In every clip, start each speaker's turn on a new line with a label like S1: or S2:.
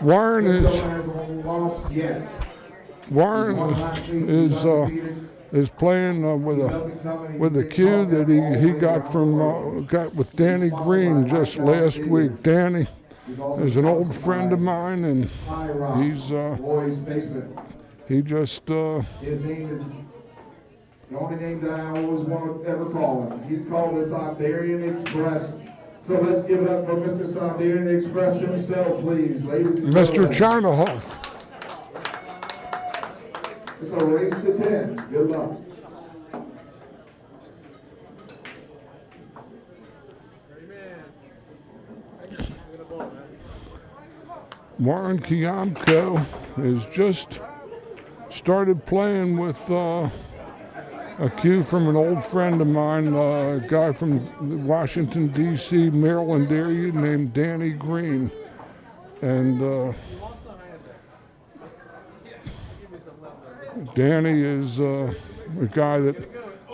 S1: Warren
S2: hasn't lost yet.
S1: is playing with a cue that he got from with Danny Green just last week. Danny is an old friend of mine, and he just
S2: his name is the only name that I always want to ever call him. He's called the Siberian Express. So let's give it up for Mr. Siberian Express himself, please, ladies and
S1: Mr.
S2: gentlemen.
S1: Chinakhov.
S2: It's a race to 10. Good luck.
S1: Warren Kiamco has just started playing with a cue from an old friend of mine, a guy from the Washington, D.C., Maryland area named Danny Green. And Danny is a guy that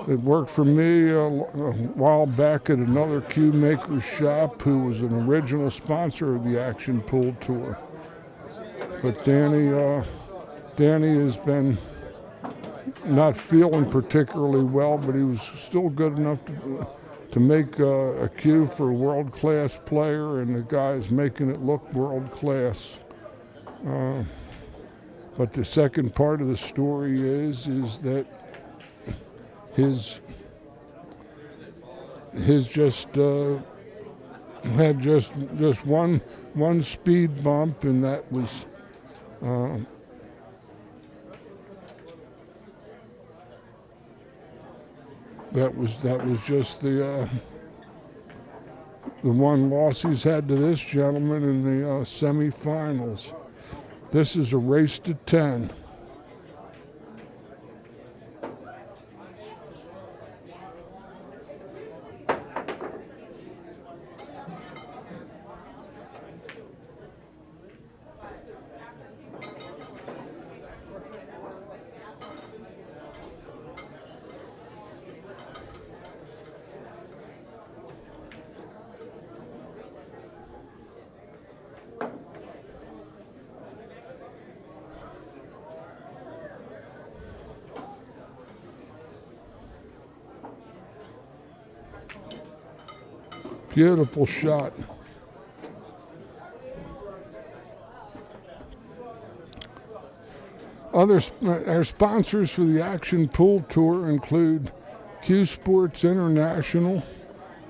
S1: worked for me a while back at another cue maker shop, who was an original sponsor of the Action Pool Tour. But Danny has been not feeling particularly well, but he was still good enough to make a cue for a world-class player, and the guy is making it look world-class. But the second part of the story is that his just had just one speed bump, and that was just the one loss he's had to this gentleman in the semifinals. This is a race to 10. Beautiful shot. Our sponsors for the Action Pool Tour include Q Sports International,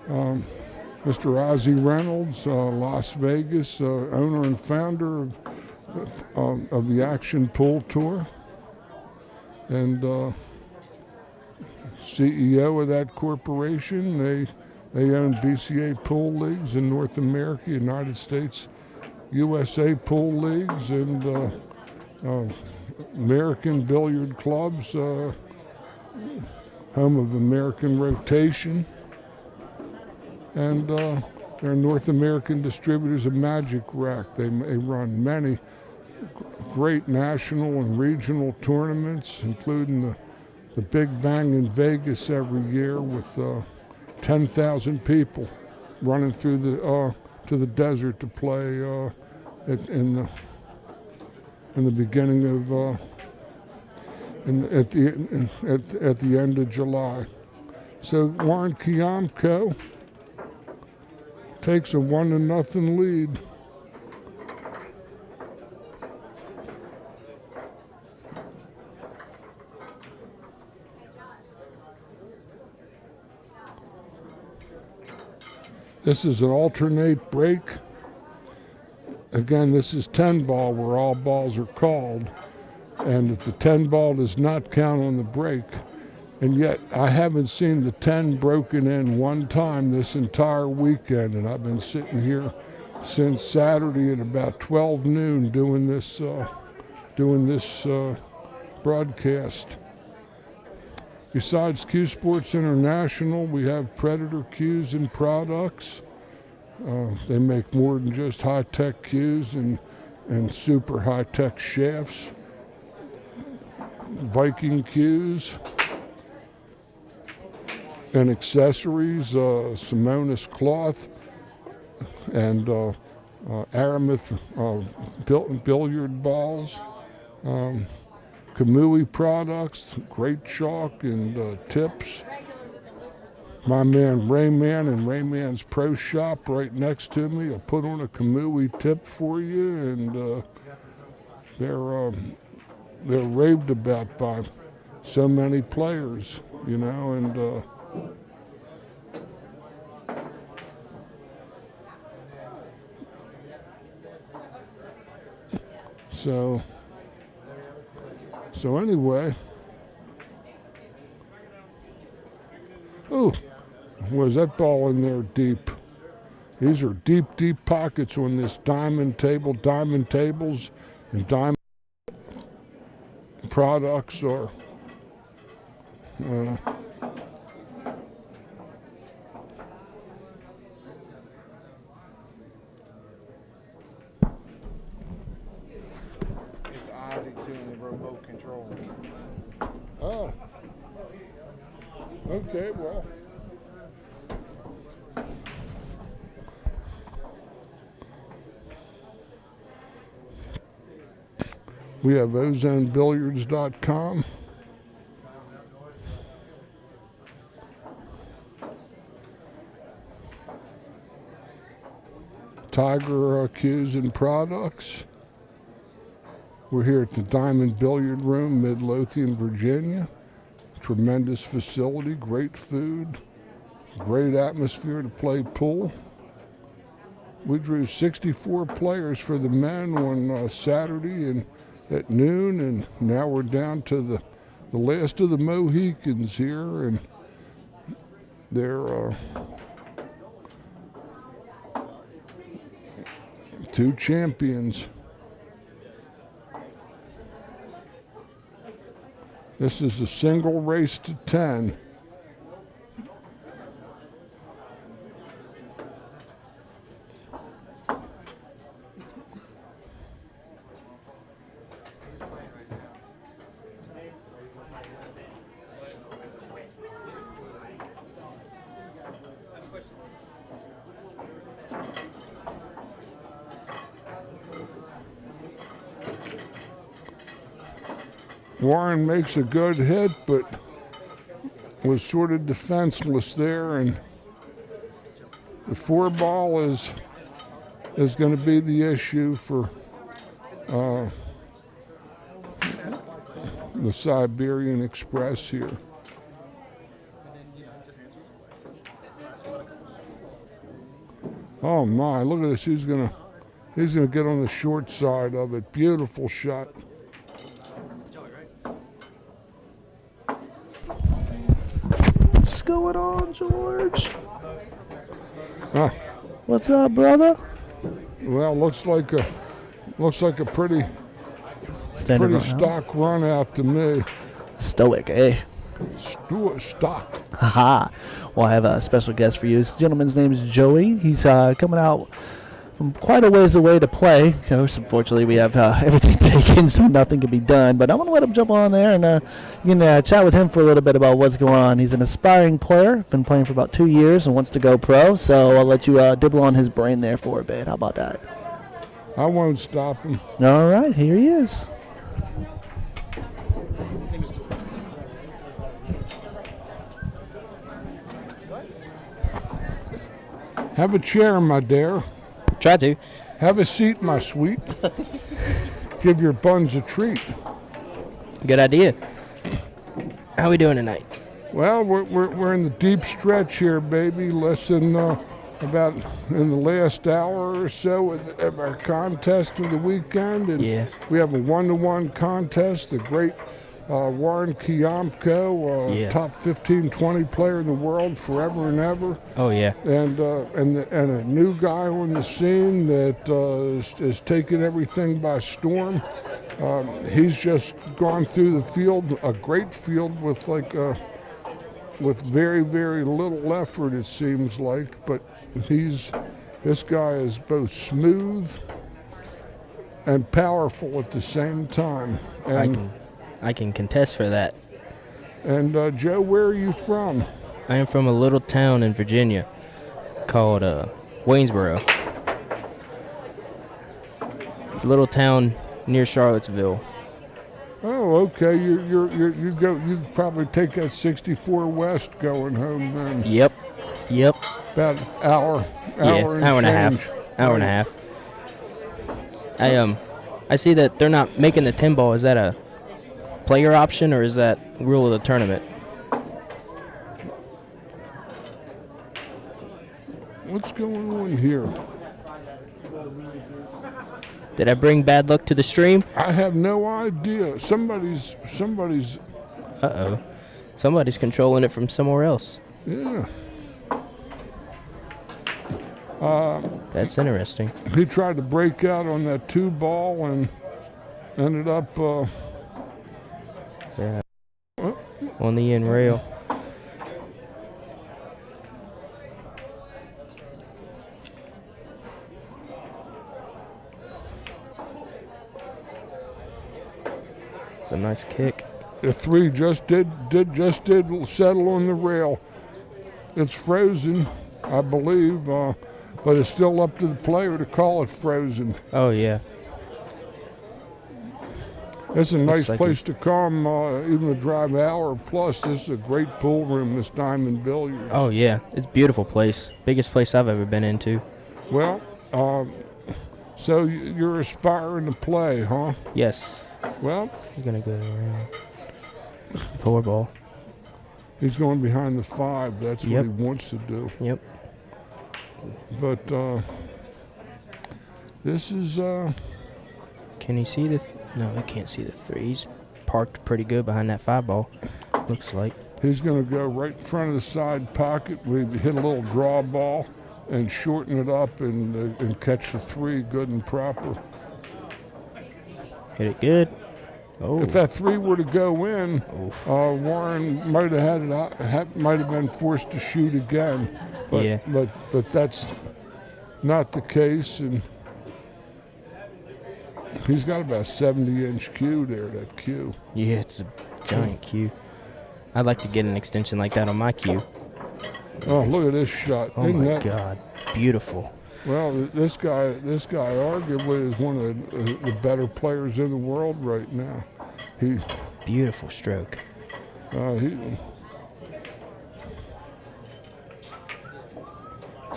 S1: Mr. Ozzie Reynolds, Las Vegas, owner and founder of the Action Pool Tour, and CEO of that corporation. They own BCA pool leagues in North America, United States, USA pool leagues, and American billiard clubs, home of American rotation, and they're North American distributors of Magic Rack. They run many great national and regional tournaments, including the Big Bang in Vegas every year with 10,000 people running through to the desert to play in the beginning of at the end of July. So Warren Kiamco takes a 1-0 lead. This is an alternate break. Again, this is 10 ball, where all balls are called. And if the 10 ball does not count on the break, and yet I haven't seen the 10 broken in one time this entire weekend, and I've been sitting here since Saturday at about 12 noon doing this broadcast. Besides Q Sports International, we have Predator Cues and products. They make more than just high-tech cues and super high-tech shafts. Viking cues and accessories, Simonis cloth, and Aramuth billiard balls, Kamui products, great chalk and tips. My man Rayman and Rayman's Pro Shop right next to me. I'll put on a Kamui tip for you, and they're raved about by so many players, you know, and so anyway. Ooh, was that ball in there deep? These are deep, deep pockets on this diamond table. Diamond tables and diamond products are
S3: It's Isaac doing the remote control.
S1: oh. Okay, well. We have ozonebilliards.com. Tiger Cues and Products. We're here at the Diamond Billiard Room, Midlothian, Virginia. Tremendous facility, great food, great atmosphere to play pool. We drew 64 players for the men on Saturday and at noon, and now we're down to the last of the Mohicans here, and they're two champions. This is a single race to 10. Warren makes a good hit, but was sort of defenseless there, and the 4-ball is going to be the issue for the Siberian Express here. Oh my, look at this. He's gonna get on the short side of it. Beautiful shot.
S4: What's going on, George?
S1: Huh.
S4: What's up, brother?
S1: Well, looks like a pretty
S4: Standard run out.
S1: stock run out to me.
S4: Stoic, eh?
S1: Stock.
S4: Haha. Well, I have a special guest for you. This gentleman's name is Joey. He's coming out from quite a ways away to play. Of course, unfortunately, we have everything taken, so nothing can be done. But I'm going to let him jump on there, and you can chat with him for a little bit about what's going on. He's an aspiring player, been playing for about 2 years, and wants to go pro. So I'll let you dibble on his brain there for a bit. How about that?
S1: I won't stop him.
S4: All right, here he is.
S1: Have a chair, my dear.
S5: Try to.
S1: Have a seat, my sweet. Give your buns a treat.
S5: Good idea. How we doing tonight?
S1: Well, we're in the deep stretch here, baby. Less than about in the last hour or so of our contest of the weekend, and
S5: Yeah.
S1: we have a 1-to-1 contest. The great Warren Kiamco, top 15, 20 player in the world forever and ever.
S5: Oh yeah.
S1: And a new guy on the scene that is taking everything by storm. He's just gone through the field, a great field with very, very little effort, it seems like. But this guy is both smooth and powerful at the same time. And
S5: I can contest for that.
S1: And Joe, where are you from?
S5: I am from a little town in Virginia called Waynesboro. It's a little town near Charlottesville.
S1: Oh, okay. You probably take that 64 west going home then.
S5: Yep.
S1: About hour
S5: and a half.
S1: change.
S5: Hour and a half. I see that they're not making the 10 ball. Is that a player option or is that rule of the tournament?
S1: What's going on here?
S5: Did I bring bad luck to the stream?
S1: I have no idea. Somebody's.
S5: Uh-oh. Somebody's controlling it from somewhere else.
S1: Yeah.
S5: That's interesting.
S1: He tried to break out on that 2 ball and ended up.
S5: Yeah. On the end rail. It's a nice kick.
S1: The 3 just did settle on the rail. It's frozen, I believe, but it's still up to the player to call it frozen.
S5: Oh, yeah.
S1: It's a nice
S5: like
S1: place to come, even to drive an hour plus. This is a great pool room, this Diamond Billiards.
S5: Oh, yeah. It's a beautiful place. Biggest place I've ever been into.
S1: Well, so you're aspiring to play, huh?
S5: Yes.
S1: Well,
S5: He's going to go around. 4 ball.
S1: he's going behind the 5. That's
S5: Yep.
S1: what he wants to do.
S5: Yep.
S1: But this is...
S5: Can he see the... No, he can't see the 3. He's parked pretty good behind that 5 ball. Looks like.
S1: He's going to go right in front of the side pocket. We hit a little draw ball and shorten it up and catch the 3 good and proper.
S5: Hit it good. Oh.
S1: If that 3 were to go in, Warren might have might have been forced to shoot again. But,
S5: Yeah.
S1: but that's not the case, and he's got about a 70-inch cue there. That cue.
S5: Yeah, it's a giant cue. I'd like to get an extension like that on my cue.
S1: Oh, look at this shot!
S5: Oh
S1: Isn't
S5: my
S1: that-
S5: God, beautiful.
S1: Well, this guy arguably is one of the better players in the world right now.
S5: Beautiful stroke.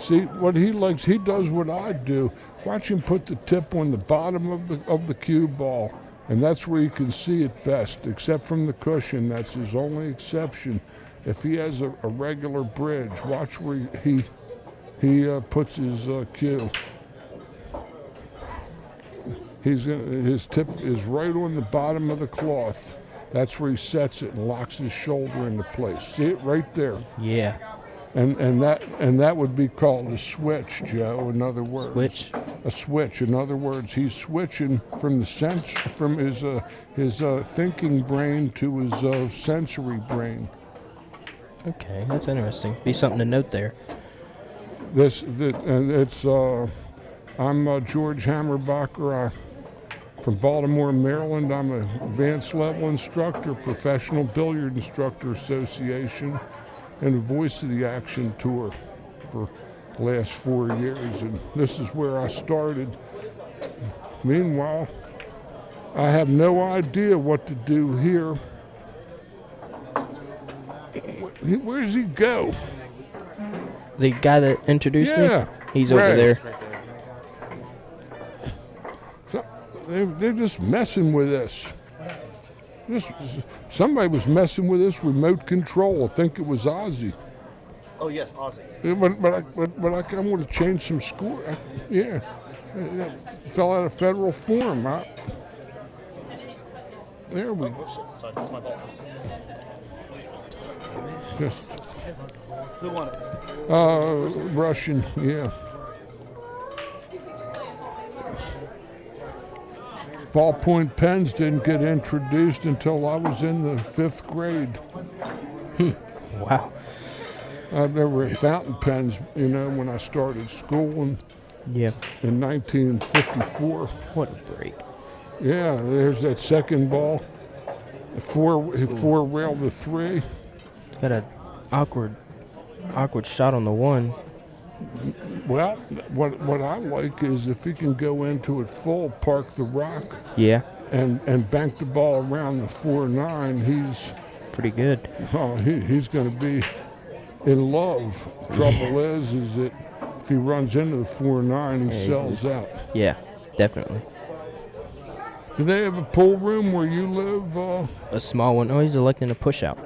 S1: See what he likes. He does what I do. Watch him put the tip on the bottom of the cue ball, and that's where you can see it best. Except from the cushion, that's his only exception. If he has a regular bridge, watch where he puts his cue. His tip is right on the bottom of the cloth. That's where he sets it and locks his shoulder into place. See it right there.
S5: Yeah.
S1: And that would be called a switch, Joe. In other words,
S5: Switch?
S1: A switch. In other words, he's switching from his thinking brain to his sensory brain.
S5: Okay, that's interesting. Be something to note there.
S1: I'm George Hammerbacher from Baltimore, Maryland. I'm an advanced level instructor, Professional Billiard Instructor Association, and the voice of the Action Tour for the last 4 years. And this is where I started. Meanwhile, I have no idea what to do here. Where does he go?
S5: The guy that introduced
S1: Yeah,
S5: me? He's over
S1: right.
S5: there.
S1: So they're just messing with this. Somebody was messing with this remote control. I think it was Ozzy.
S3: Oh, yes, Aussie.
S1: But I want to change some score. Yeah. Fell out of federal form. There we go.
S3: Sorry, that's my fault.
S1: Yes.
S3: Who won it?
S1: Russian, yeah. Ballpoint pens didn't get introduced until I was in the 5th grade.
S5: Wow.
S1: There were fountain pens, when I started school
S5: Yeah.
S1: in 1954.
S5: What a break.
S1: Yeah, there's that second ball. Four rail to 3.
S5: Got an awkward shot on the 1.
S1: Well, what I like is if he can go into it full, park the rock,
S5: Yeah,
S1: and bank the ball around the 4-9,
S5: pretty good.
S1: he's going to be in love. Trouble is that if he runs into the 4-9, he
S5: Yeah,
S1: sells out.
S5: Yeah, definitely.
S1: Do they have a pool room where you live?
S5: A small one. Oh, he's electing a push out.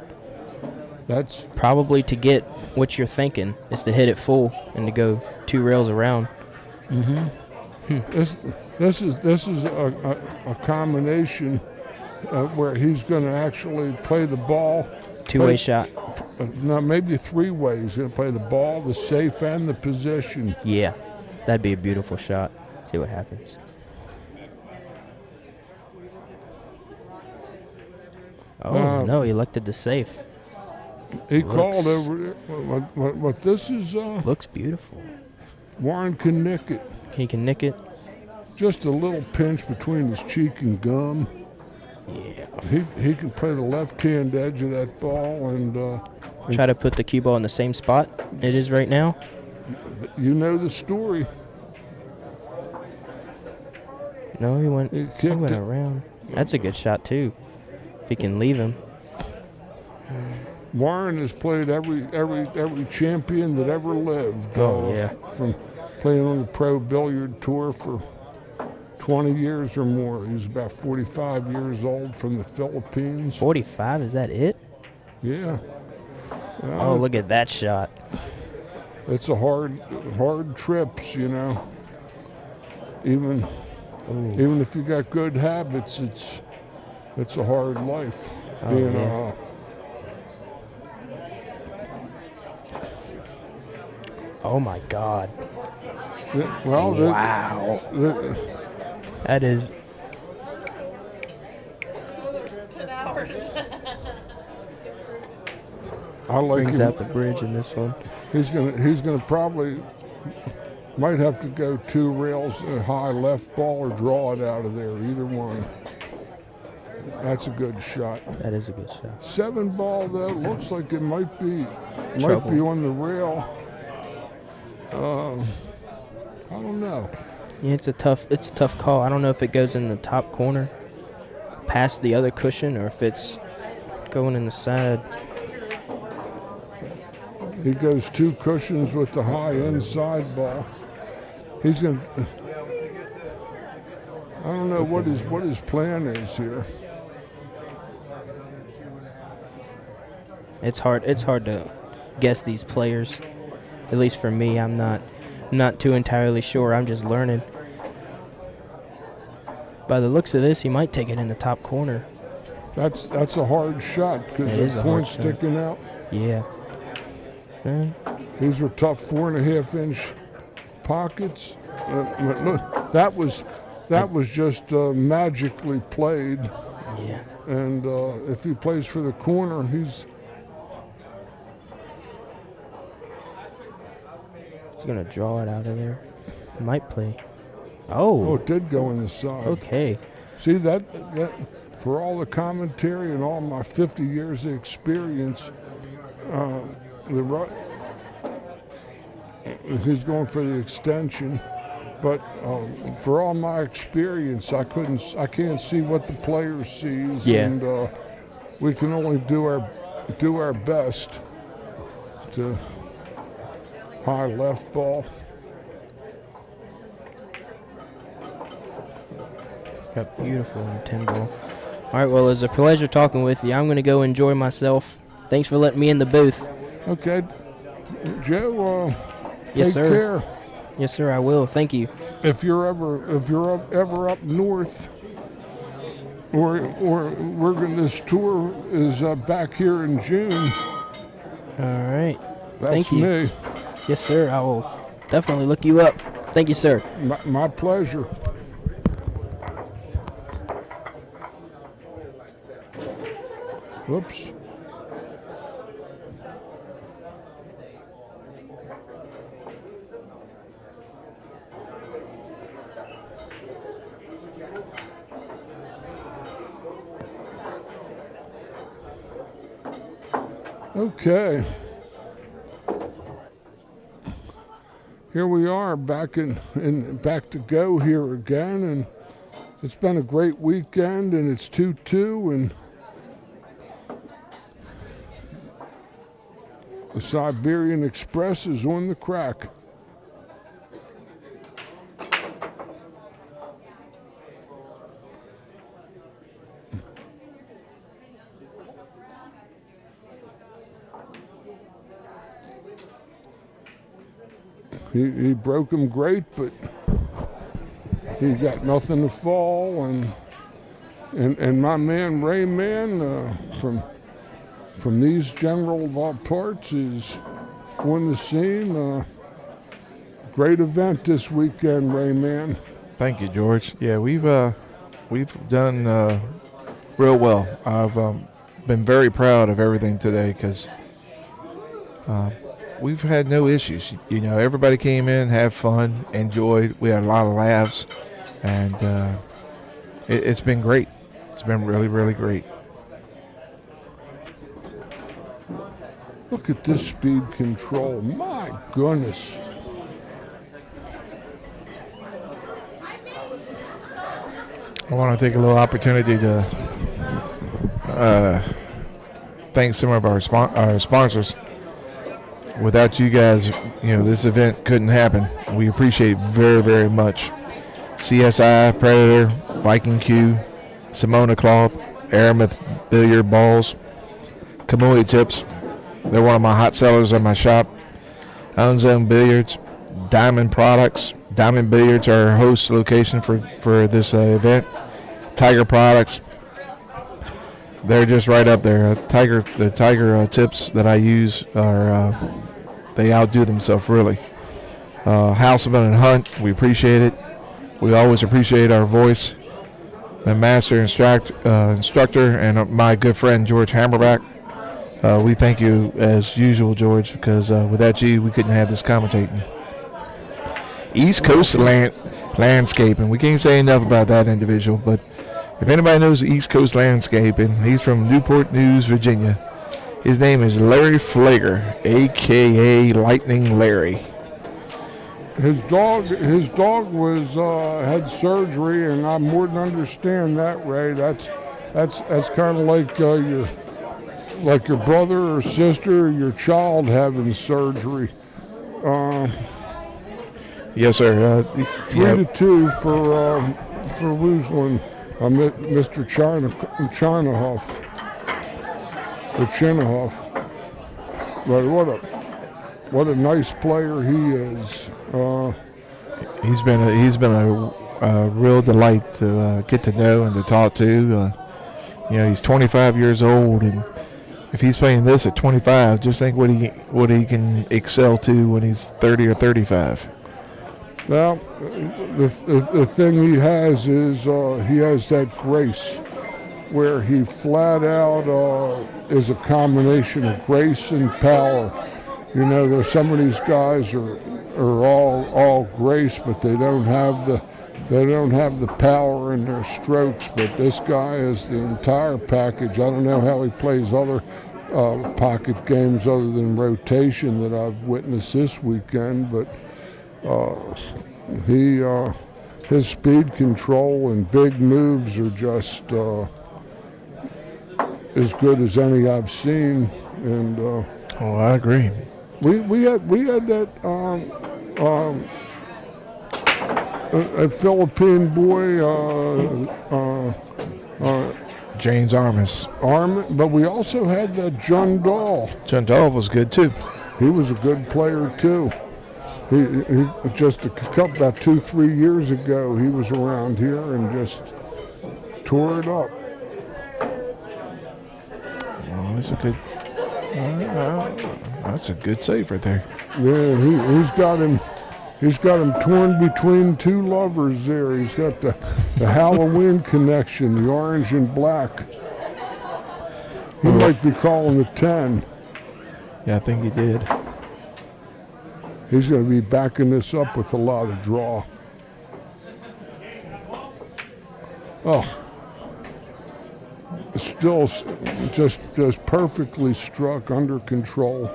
S1: That's
S5: Probably to get what you're thinking is to hit it full and to go 2 rails around.
S1: this is a combination where he's going to actually play the ball.
S5: Two-way shot.
S1: No, maybe 3 ways. He's going to play the ball, the safe, and the position.
S5: Yeah, that'd be a beautiful shot. See what happens. Oh, no, he elected the safe.
S1: He
S5: Looks-
S1: called over it. What this is,
S5: Looks beautiful.
S1: Warren can nick it.
S5: He can nick it.
S1: Just a little pinch between his cheek and gum.
S5: Yeah.
S1: He can play the left-hand edge of that ball, and
S5: Try to put the cue ball in the same spot it is right now.
S1: you know the story.
S5: No, he went,
S1: He
S5: he
S1: kicked
S5: went
S1: it.
S5: around. That's a good shot, too. If he can leave him.
S1: Warren has played every champion that ever lived.
S5: Oh, yeah.
S1: From playing on the pro billiard tour for 20 years or more. He's about 45 years old from the Philippines.
S5: 45, is that it?
S1: Yeah.
S5: Oh, look at that shot.
S1: It's a hard trips, you know. Even if you got good habits, it's a hard life.
S5: Oh, yeah. Oh, my God.
S1: Well,
S5: Wow. That is...
S1: I like
S5: Brings
S1: him.
S5: out the bridge in this one.
S1: He's gonna probably might have to go 2 rails high left ball or draw it out of there. Either one. That's a good shot.
S5: That is a good shot.
S1: 7 ball though looks like it might be
S5: Trouble.
S1: on the rail. I don't know.
S5: Yeah, it's a tough call. I don't know if it goes in the top corner past the other cushion or if it's going in the side.
S1: He goes 2 cushions with the high inside ball. He's gonna. I don't know what his plan is here.
S5: It's hard to guess these players. At least for me, I'm not too entirely sure. I'm just learning. By the looks of this, he might take it in the top corner.
S1: That's a hard shot because
S5: It is
S1: the
S5: a hard
S1: point's
S5: shot.
S1: sticking out.
S5: Yeah.
S1: These are tough 4.5-inch pockets. But look, that was just magically played.
S5: Yeah.
S1: And if he plays for the corner, he's
S5: He's going to draw it out of there. He might play.
S1: oh,
S5: Oh,
S1: it did go in the side.
S5: okay.
S1: See that for all the commentary and all my 50 years of experience, he's going for the extension. But for all my experience, I can't see what the player sees,
S5: Yeah.
S1: and we can only do our best to high left ball.
S5: Got beautiful on the 10 ball. All right, well, it's a pleasure talking with you. I'm going to go enjoy myself. Thanks for letting me in the booth.
S1: Okay, Joe.
S5: Yes,
S1: take
S5: sir.
S1: care.
S5: Yes, sir, I will. Thank you.
S1: If you're ever up north, or this tour is back here in June.
S5: All right.
S1: That's
S5: Thank you.
S1: me.
S5: Yes, sir, I will definitely look you up. Thank you, sir.
S1: My pleasure. Whoops. Okay. here we are back back to go here again, and it's been a great weekend, and it's 2-2, and the Siberian Express is on the crack. He broke him great, but he got nothing to fall, and my man Rayman from these general parts is on the scene. Great event this weekend, Rayman.
S6: Thank you, George. Yeah, we've done real well. I've been very proud of everything today because we've had no issues. You know, everybody came in, had fun, enjoyed. We had a lot of laughs, and it's been great. It's been really, really great.
S1: Look at this speed control. My goodness.
S6: I want to take a little opportunity to thank some of our sponsors. Without you guys, you know, this event couldn't happen. We appreciate very, very much. CSI, Predator, Viking Q, Simona Cloth, Aramith Billiard Balls, Kamui Tips. They're one of my hot sellers in my shop. Unzone Billiards, Diamond Products. Diamond Billiards are our host location for this event. Tiger Products. They're just right up there. The Tiger tips that I use are they outdo themselves really. Houseman and Hunt, we appreciate it. We always appreciate our voice. The master instructor and my good friend George Hammerback. We thank you as usual, George, because without you we couldn't have this commentating. East Coast Landscaping. We can't say enough about that individual, but if anybody knows East Coast Landscaping, he's from Newport News, Virginia. His name is Larry Flager, a.k.a. Lightning Larry.
S1: His dog was had surgery, and I more than understand that, Ray. That's kind of like your brother or sister or your child having surgery.
S6: Yes, sir.
S1: 3-2 for Ruslan, Mr. Chinakhov. Or Chinakhov. But what a nice player he is.
S6: He's been a real delight to get to know and to talk to. You know, he's 25 years old, and if he's playing this at 25, just think what he can excel to when he's 30 or 35.
S1: Well, the thing he has is he has that grace where he flat out is a combination of grace and power. You know, there's some of these guys are all grace, but they don't have the power in their strokes. But this guy is the entire package. I don't know how he plays other pocket games other than rotation that I've witnessed this weekend, but his speed control and big moves are just as good as any I've seen. And
S6: I agree.
S1: we had that a Philippine boy
S6: James Armas.
S1: but we also had that John Dahl.
S6: John Dahl was good too.
S1: He was a good player too. He just about 2-3 years ago, he was around here and just tore it up.
S6: Oh, that's a good save right there.
S1: Yeah, he's got him torn between two lovers there. He's got the Halloween connection, the orange and black. He might be calling it 10.
S6: Yeah, I think he did.
S1: He's going to be backing this up with a lot of draw. Oh, still just perfectly struck, under control.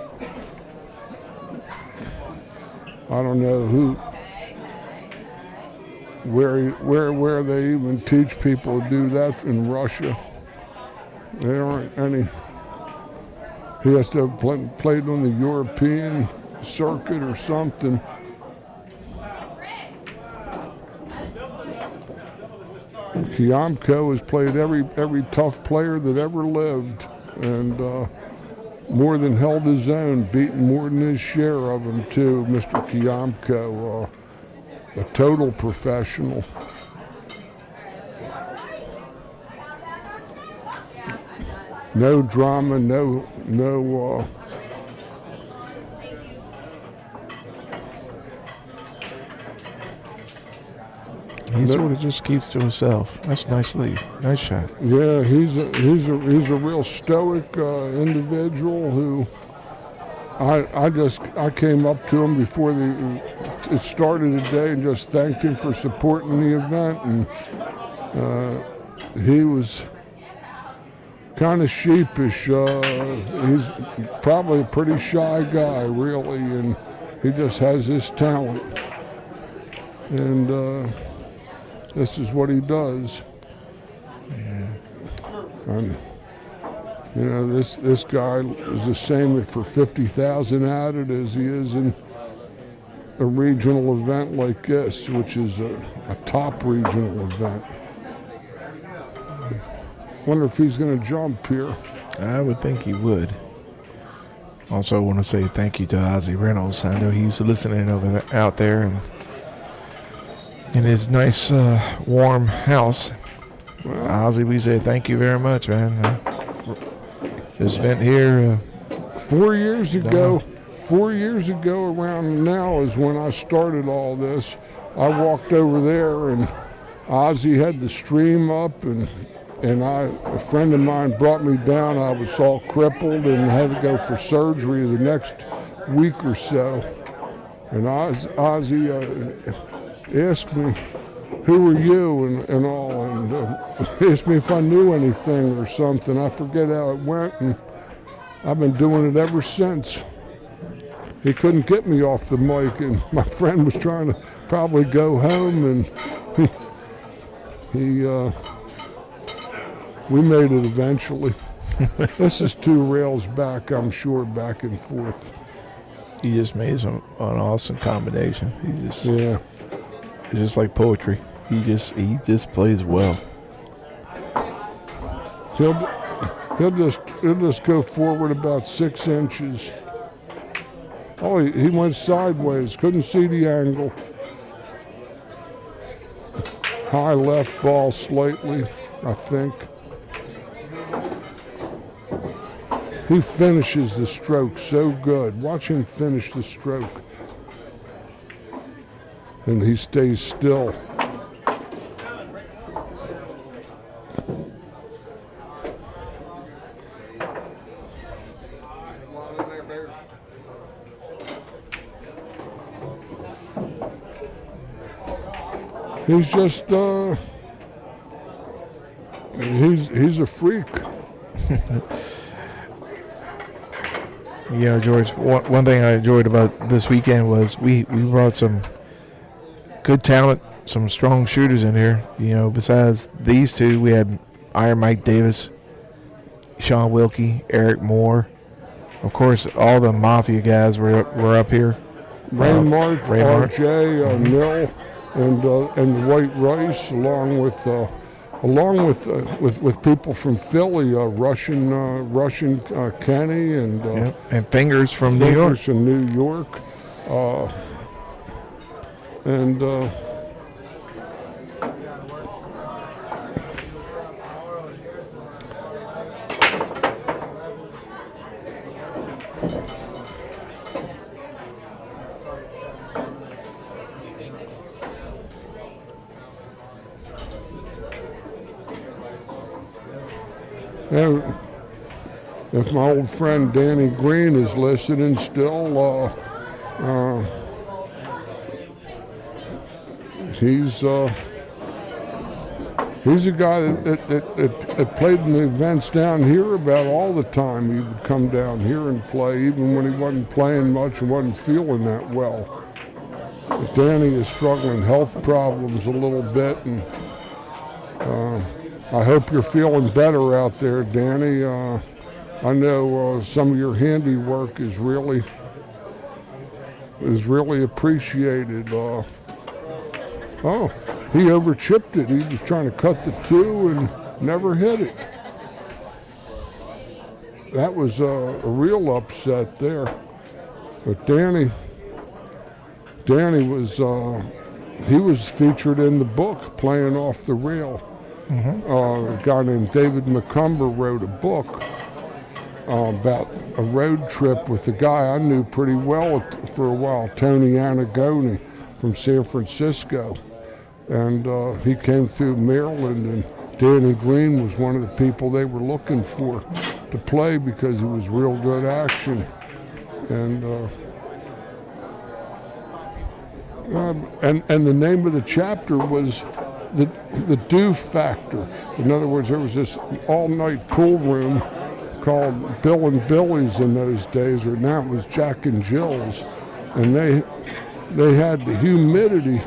S1: I don't know where they even teach people to do that in Russia. There aren't any. He has to have played on the European circuit or something. Kiamco has played every tough player that ever lived, and more than held his own, beaten more than his share of them too. Mr. Kiamco, a total professional. No drama, no.
S6: He sort of just keeps to himself. That's nice lead. Nice shot.
S1: Yeah, he's a real stoic individual who I came up to him before it started today and just thanked him for supporting the event, and he was kind of sheepish. He's probably a pretty shy guy, really, and he just has this talent, and this is what he does. And, you know, this guy is the same for 50,000 at it as he is in a regional event like this, which is a top regional event. Wonder if he's going to jump here.
S6: I would think he would. Also, want to say thank you to Ozzy Reynolds. I know he's listening out there and in his nice, warm house. Well, Ozzy, we say thank you very much, man. This event here.
S1: 4 years ago, around now is when I started all this. I walked over there and Ozzy had the stream up, and a friend of mine brought me down. I was all crippled and had to go for surgery the next week or so. And Ozzy asked me, "Who are you?" and all, and asked me if I knew anything or something. I forget how it went, and I've been doing it ever since. He couldn't get me off the mic, and my friend was trying to probably go home, and we made it eventually. This is 2 rails back, I'm sure, back and forth.
S6: He just made an awesome combination.
S1: Yeah.
S6: It's just like poetry. He just plays well.
S1: He'll just go forward about 6 inches. Oh, he went sideways. Couldn't see the angle. High left ball slightly, I think. He finishes the stroke so good. Watch him finish the stroke. And he stays still. He's just, he's a freak.
S6: Yeah, George, one thing I enjoyed about this weekend was we brought some good talent, some strong shooters in here. You know, besides these two, we had Iron Mike Davis, Sean Wilkie, Eric Moore. Of course, all the Mafia guys were up here.
S1: Raymart, RJ, Mill, and the White Rice, along with people from Philly, Russian Kenny,
S6: and Fingers from New York.
S1: From New York, if my old friend Danny Green is listening still, he's a guy that played in the events down here about all the time. He would come down here and play, even when he wasn't playing much and wasn't feeling that well. Danny is struggling health problems a little bit, and I hope you're feeling better out there, Danny. I know some of your handiwork is really appreciated. Oh, he overchipped it. He was trying to cut the 2 and never hit it. That was a real upset there. But Danny was he was featured in the book, Playing Off the Rail. A guy named David McCumber wrote a book about a road trip with a guy I knew pretty well for a while, Tony Anagoni from San Francisco. And he came through Maryland, and Danny Green was one of the people they were looking for to play because he was real good action. And the name of the chapter was the Do Factor. In other words, there was this all-night pool room called Bill and Billy's in those days, or now it was Jack and Jill's, and they had the humidity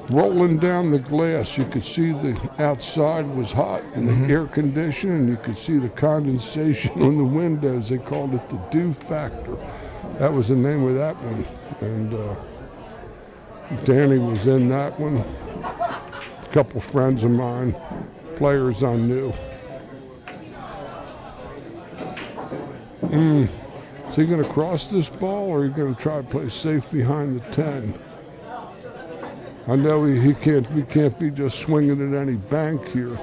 S1: rolling down the glass. You could see the outside was hot and the air conditioning. You could see the condensation on the windows. They called it the Dew Factor. That was the name of that one. And Danny was in that one. A couple friends of mine, players I knew. Is he going to cross this ball, or are you going to try to play safe behind the 10? I know he can't be just swinging at any bank here.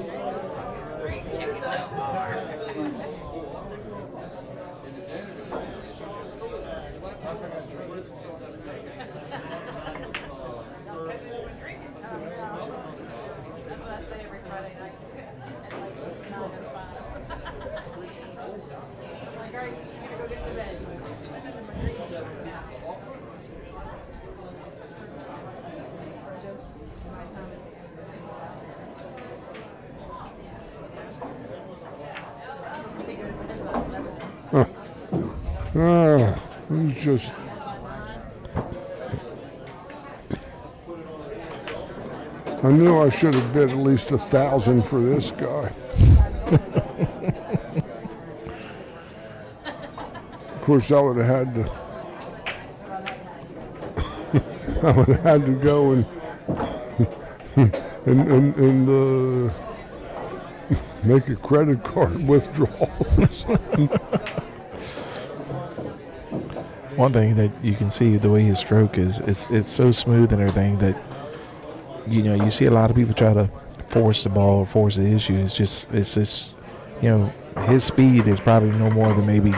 S1: He's just... I knew I should have bid at least 1,000 for this guy. Of course, I would have had to go and make a credit card withdrawal.
S6: One thing that you can see the way his stroke is, it's so smooth and everything that, you know, you see a lot of people try to force the ball or force the issue. It's just, you know, his speed is probably no more than maybe,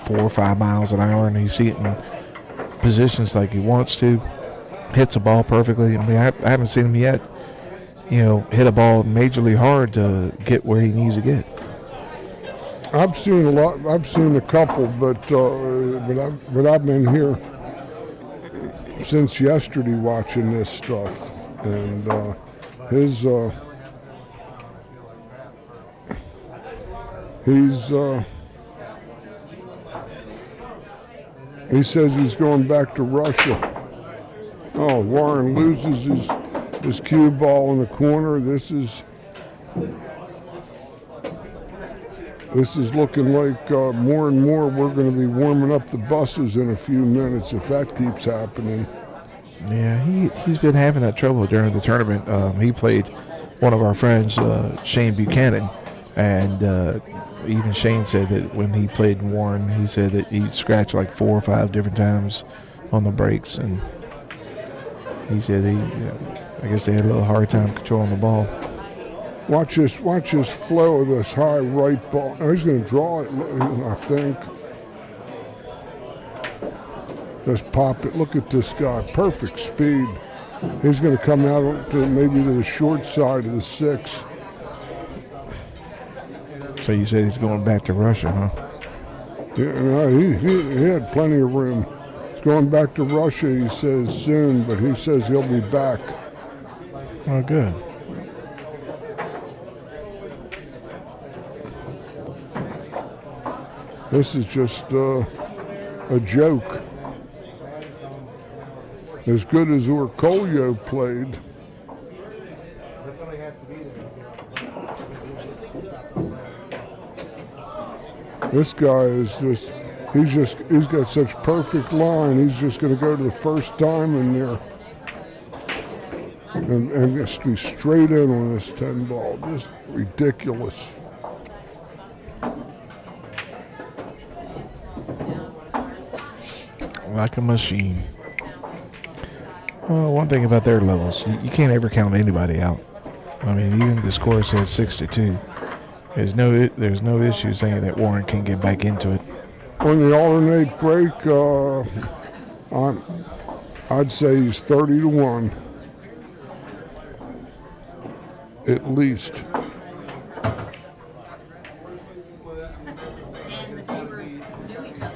S6: 4 or 5 miles an hour, and he's hitting positions like he wants to, hits the ball perfectly. I mean, I haven't seen him yet, you know, hit a ball majorly hard to get where he needs to get.
S1: I've seen a lot. I've seen a couple, but I've been here since yesterday watching this stuff, and he says he's going back to Russia. Oh, Warren loses his cue ball in the corner. This is looking like more and more we're going to be warming up the buses in a few minutes if that keeps happening.
S6: Yeah, he's been having that trouble during the tournament. He played one of our friends, Shane Buchanan, and even Shane said that when he played in Warren, he said that he scratched like 4 or 5 different times on the breaks, and he said I guess they had a little hard time controlling the ball.
S1: Watch this flow of this high right ball. Oh, he's going to draw it, I think. Just pop it. Look at this guy. Perfect speed. He's going to come out to maybe to the short side of the 6.
S6: So you said he's going back to Russia, huh?
S1: Yeah, no, he had plenty of room. He's going back to Russia, he says, soon, but he says he'll be back.
S6: Oh, good.
S1: This is just a joke. as good as Orcolio played. This guy is he's got such perfect line. He's just going to go to the first diamond there and just be straight in on this 10 ball. Just ridiculous.
S6: Like a machine. Well, one thing about their levels, you can't ever count anybody out. I mean, even if the score says 6-2, there's no issue saying that Warren can't get back into it.
S1: On the alternate break, I'd say he's 30-1, at least.
S7: And the neighbors knew each other.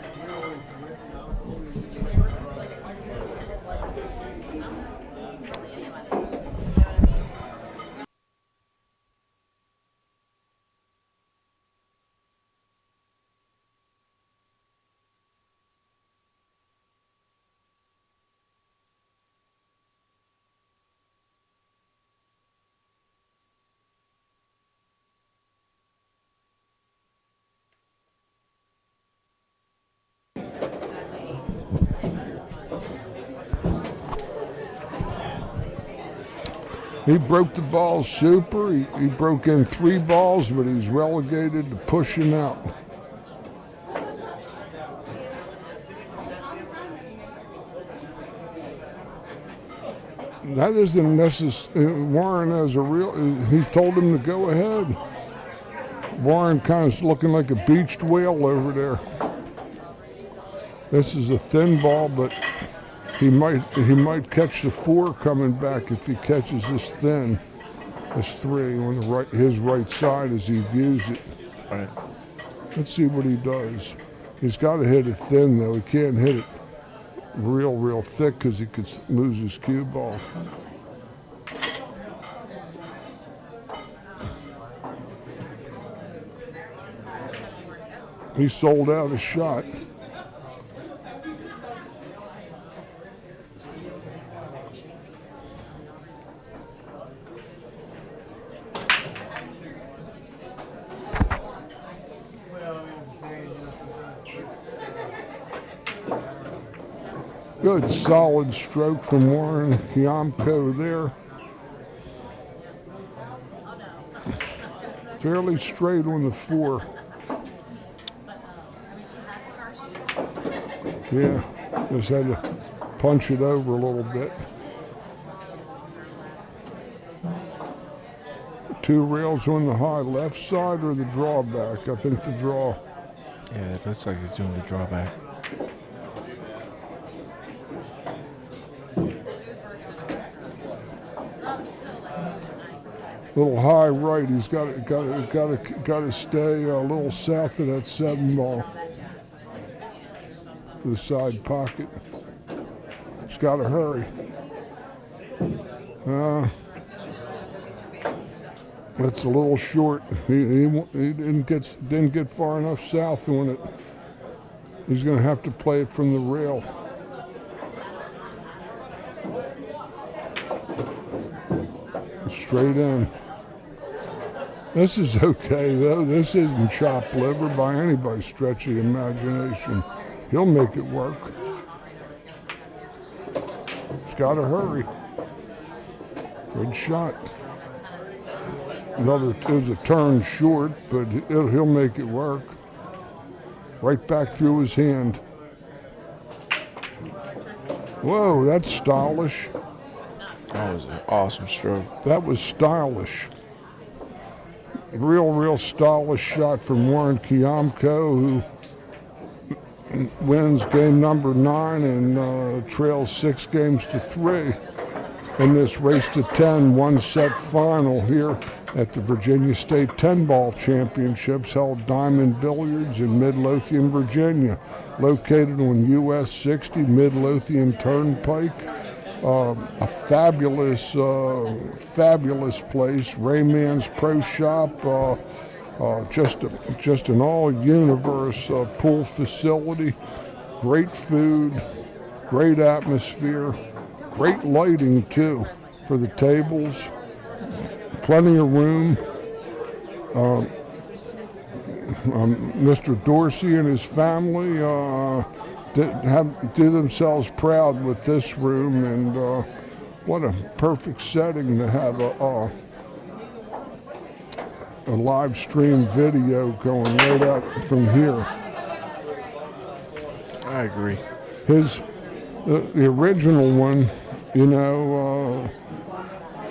S1: He broke the balls super. He broke in 3 balls, but he's relegated to pushing out. That isn't necessary. Warren has a real. He told him to go ahead. Warren kind of looking like a beached whale over there. This is a thin ball, but he might catch the 4 coming back if he catches this thin. This 3 on the right, his right side as he views it.
S6: Right.
S1: Let's see what he does. He's got to hit it thin though. He can't hit it real thick because he could lose his cue ball. He sold out a shot. Good solid stroke from Warren Kiamco there. Fairly straight on the 4. Yeah, just had to punch it over a little bit. 2 rails on the high left side or the drawback? I think the draw.
S6: Yeah, it looks like he's doing the drawback.
S1: Little high right. He's got to stay a little south of that 7 ball. The side pocket. He's got to hurry. That's a little short. He didn't get far enough south on it. He's going to have to play it from the rail. Straight in. This is okay though. This isn't chopped liver by anybody's stretch of the imagination. He'll make it work. He's got to hurry. Good shot. It was a turn short, but he'll make it work. Right back through his hand. Whoa, that's stylish.
S6: That was an awesome stroke.
S1: That was stylish. Real stylish shot from Warren Kiamco, who wins game number 9 and trails 6 games to 3 in this race to 10 1-set final here at the Virginia State 10-ball championships held Diamond Billiards in Midlothian, Virginia, located on US 60 Midlothian Turnpike. A fabulous place. Rayman's Pro Shop, just an all-universe pool facility. Great food, great atmosphere. great lighting too for the tables. Plenty of room. Mr. Dorsey and his family do themselves proud with this room, and what a perfect setting to have a live stream video going right out from here.
S6: I agree.
S1: The original one, you know,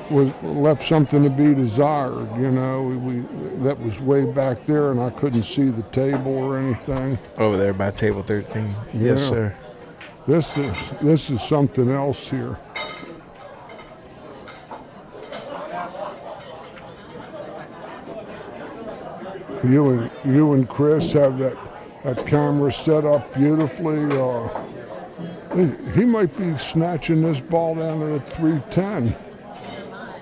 S1: was left something to be desired. You know, that was way back there, and I couldn't see the table or anything.
S6: Over there by table 13. Yes,
S1: Yeah.
S6: sir.
S1: This is something else here. You and Chris have that camera set up beautifully. He might be snatching this ball down to the 310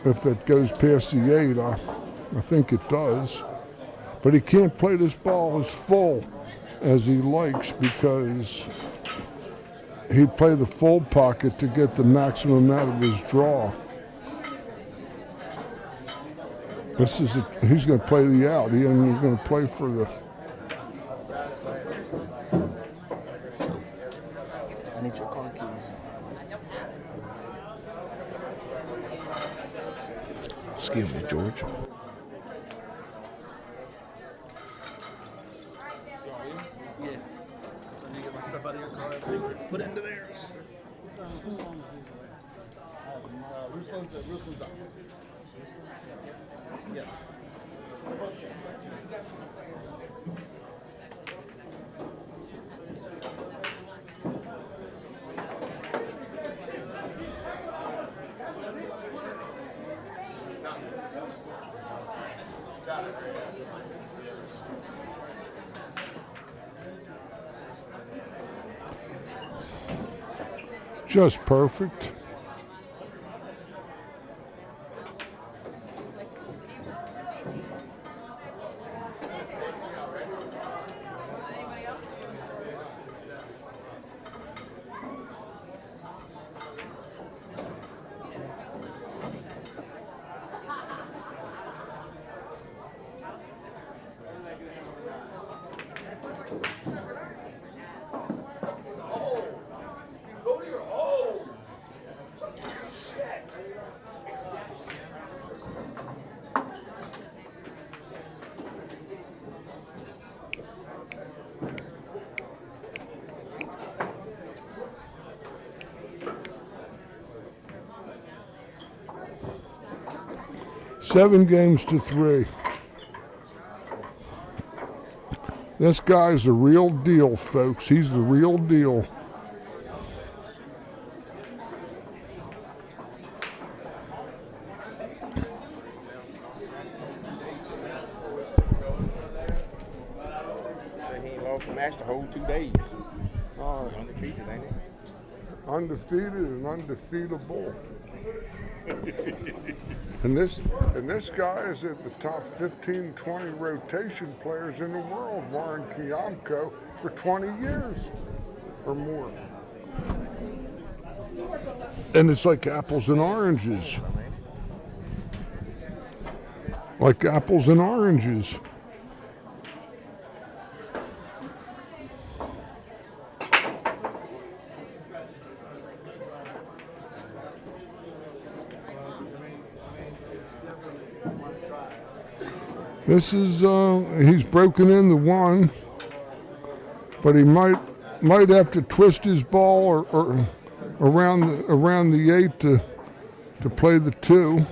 S1: if it goes past the 8. I think it does. But he can't play this ball as full as he likes because he'd play the full pocket to get the maximum out of his draw. He's going to play the out. He's going to play for the.
S3: I need your car keys.
S6: Excuse me, George.
S3: Yeah. So you get my stuff out of your car, put it into theirs. Ruslan's up. Yes.
S1: Just perfect. Seven games to 3. This guy's the real deal, folks. He's the real deal.
S8: Say he ain't lost a match the whole 2 days. Undefeated, ain't he?
S1: Undefeated and undefeatable. And this guy is at the top 15, 20 rotation players in the world, Warren Kiamco, for 20 years or more. And it's like apples and oranges. Like apples and oranges. This is, he's broken into 1, but he might have to twist his ball or around the 8 to play the 2.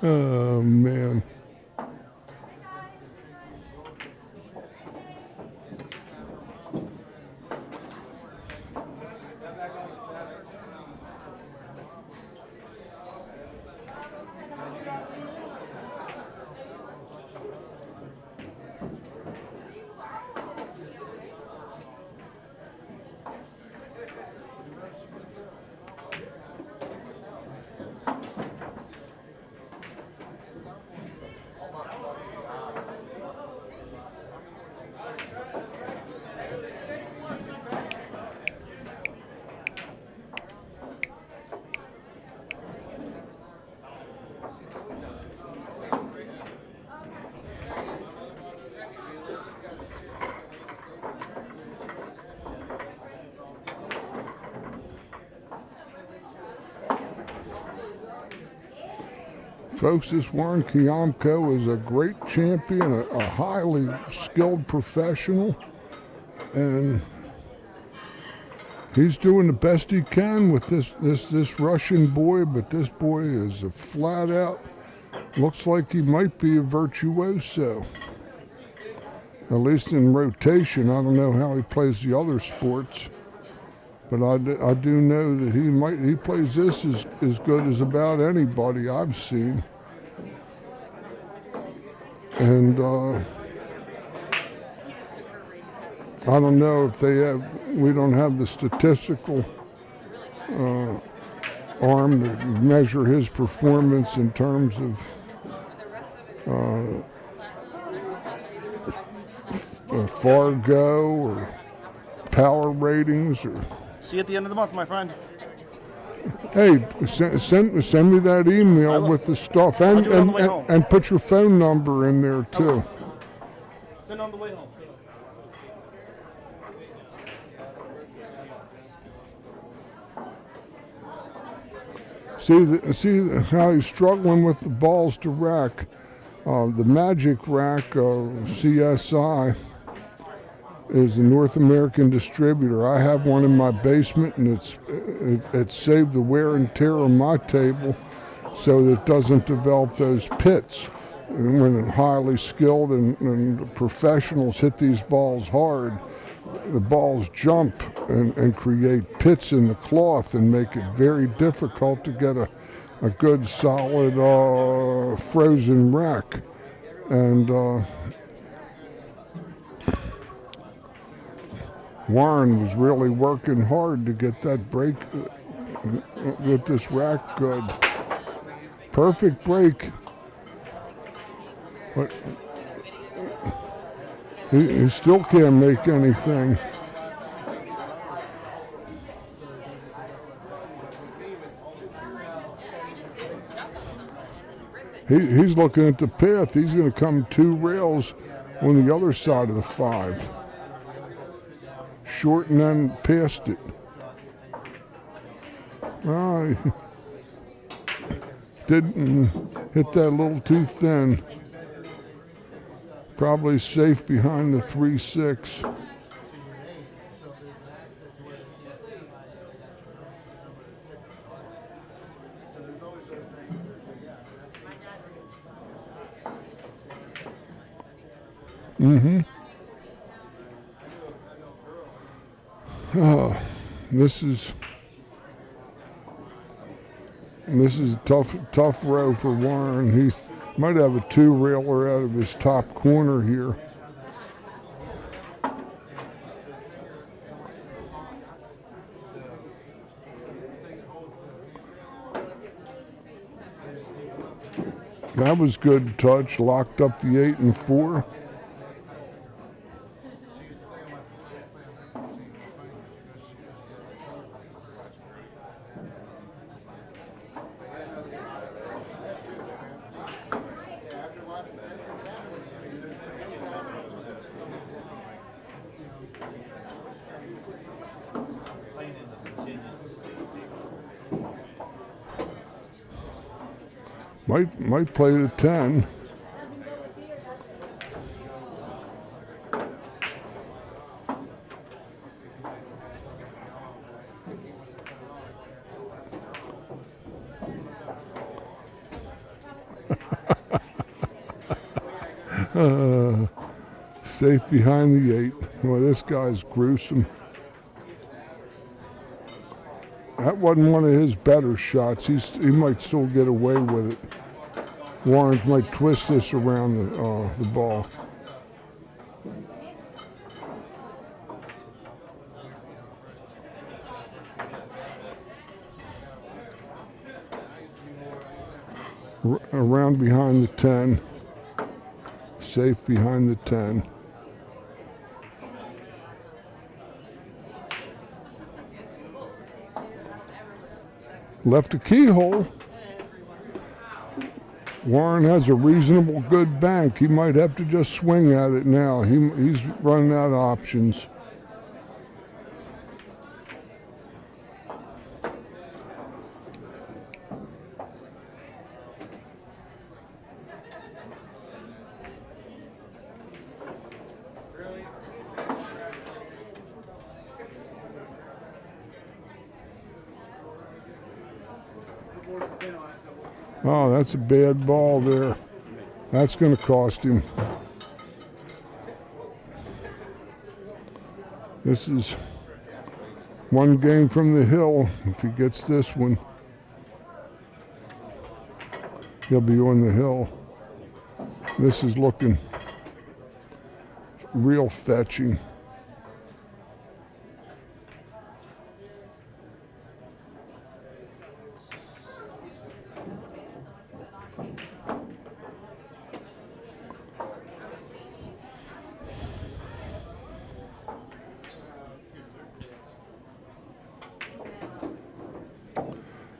S1: Oh, man. Folks, this Warren Kiamco is a great champion, a highly skilled professional, and he's doing the best he can with this Russian boy, but this boy is a flat out, looks like he might be a virtuoso. At least in rotation. I don't know how he plays the other sports, but I do know that he plays this as good as about anybody I've seen. And I don't know if we don't have the statistical arm to measure his performance in terms of Fargo or power ratings or.
S3: See you at the end of the month, my friend.
S1: Hey, send me that email with the stuff
S3: I'll do it on the way home.
S1: and put your phone number in there too.
S3: Send on the way home.
S1: See how he's struggling with the balls to rack. The Magic Rack CSI is a North American distributor. I have one in my basement, and it's saved the wear and tear on my table so that it doesn't develop those pits. And when highly skilled and professionals hit these balls hard, the balls jump and create pits in the cloth and make it very difficult to get a good solid frozen rack. And Warren was really working hard to get that break, get this rack good. Perfect break. But he still can't make anything. He's looking at the path. He's going to come 2 rails on the other side of the 5. Short and then past it. He didn't hit that a little too thin. Probably safe behind the 3-6. This is a tough row for Warren. He might have a 2-railer out of his top corner here. That was good touch, locked up the 8 and 4. Might play to 10. Safe behind the 8. Boy, this guy's gruesome. That wasn't one of his better shots. He might still get away with it. Warren might twist this around the ball. Around behind the 10. Safe behind the 10. Left a keyhole. Warren has a reasonable good bank. He might have to just swing at it now. He's running out of options. Oh, that's a bad ball there. That's going to cost him. This is one game from the hill. If he gets this one, he'll be on the hill. This is looking real fetching.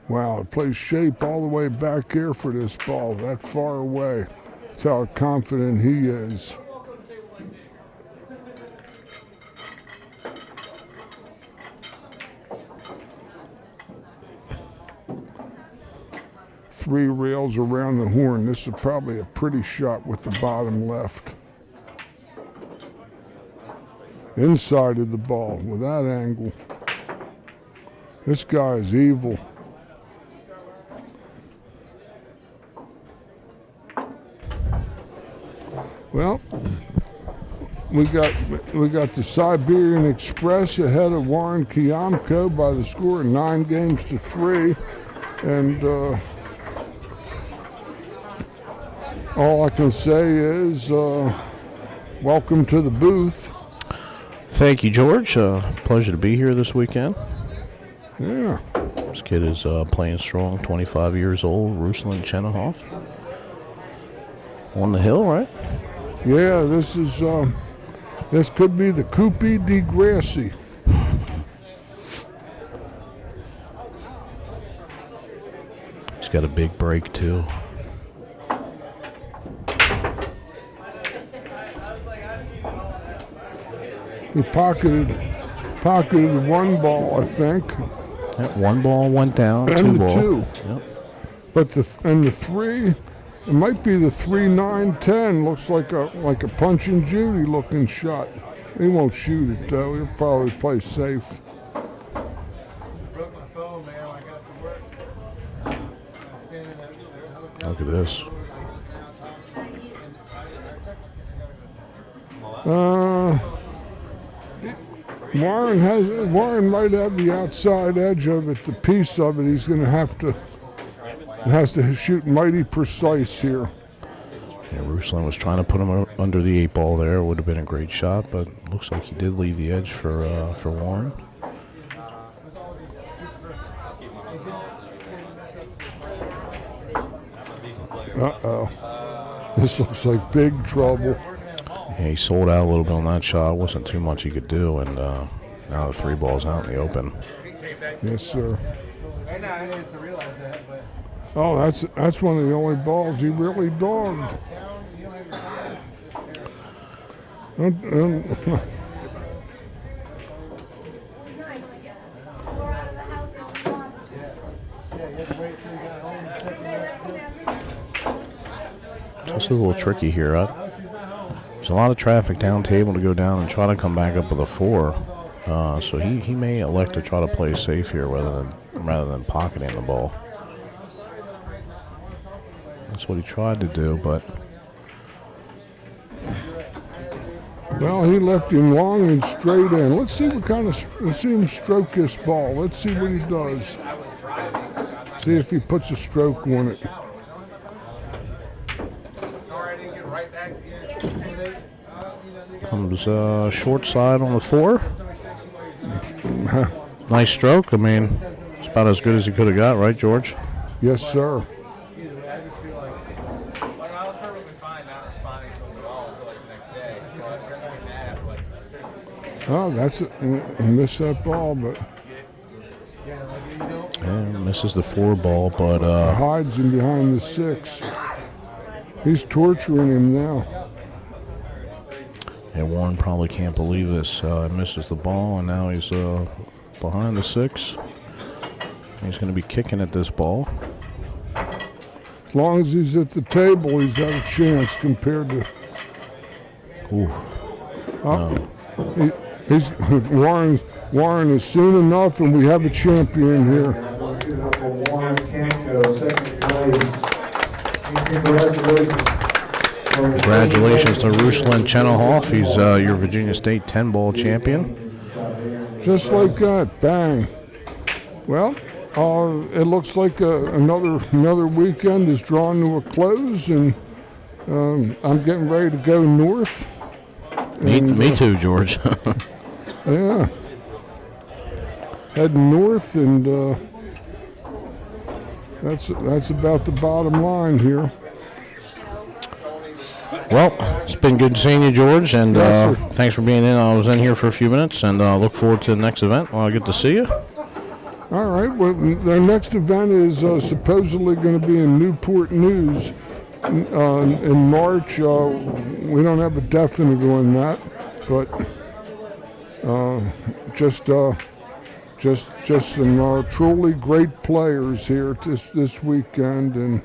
S1: Wow, it plays shape all the way back here for this ball, that far away. That's how confident he is. Three rails around the horn. This is probably a pretty shot with the bottom left. Inside of the ball with that angle. This guy is evil. Well, we got the Siberian Express ahead of Warren Kiamco by the score of 9-3, and all I can say is welcome to the booth.
S9: Thank you, George. Pleasure to be here this weekend.
S1: Yeah.
S9: This kid is playing strong, 25 years old, Ruslan Chinakhov. On the hill, right?
S1: Yeah, this could be the Coupe de Gracie.
S9: He's got a big break, too.
S1: He pocketed one ball, I think.
S9: Yep, one ball went down,
S1: and
S9: two ball.
S1: Two.
S9: Yep.
S1: But the three, it might be the 3-9-10. Looks like a Punch and Judy looking shot. He won't shoot it though. He'll probably play safe.
S3: Broke my phone, man. I got to work. I standing at their hotel.
S9: Look at this.
S1: Warren might have the outside edge of it, the piece of it. He's going to has to shoot mighty precise here.
S9: Yeah, Ruslan was trying to put him under the 8 ball there. Would have been a great shot, but looks like he did leave the edge for Warren.
S1: Uh-oh. This looks like big trouble.
S9: Yeah, he sold out a little bit on that shot. Wasn't too much he could do, and now the 3 ball's out in the open.
S1: Yes, sir.
S3: Right now, I didn't realize that, but
S1: Oh, that's one of the only balls he really dogged.
S9: It's also a little tricky here. There's a lot of traffic down table to go down and try to come back up with a 4. So he may elect to try to play safe here rather than pocketing the ball. That's what he tried to do, but
S1: Well, he left him long and straight in. Let's see what kind of, let's see him stroke this ball. Let's see what he does. See if he puts a stroke on it.
S9: Comes short side on the 4. Nice stroke. I mean, it's about as good as he could have got, right, George?
S1: Yes, sir. Oh, that's it. Missed that ball, but
S9: And misses the 4 ball, but
S1: hides him behind the 6. He's torturing him now.
S9: and Warren probably can't believe this. Misses the ball, and now he's behind the 6. He's going to be kicking at this ball.
S1: As long as he's at the table, he's got a chance compared to.
S9: Ooh.
S1: Oh, he's Warren is soon enough, and we have a champion here.
S2: Give it up for Warren Kiamco, second place.
S9: Congratulations to Ruslan Chinakhov. He's your Virginia State 10-ball champion.
S1: Just like that, bang. Well, it looks like another weekend is drawing to a close, and I'm getting ready to go north.
S9: Me too, George.
S1: Yeah. Heading north, and that's about the bottom line here.
S9: Well, it's been good seeing you, George, and
S1: Yes, sir.
S9: thanks for being in. I was in here for a few minutes, and look forward to the next event when I get to see you.
S1: All right. Well, their next event is supposedly going to be in Newport News in March. We don't have a definite on that, but just some truly great players here this weekend, and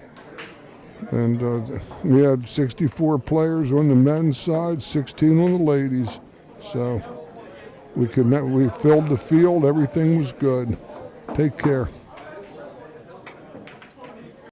S1: we had 64 players on the men's side, 16 on the ladies. So we filled the field. Everything was good. Take care.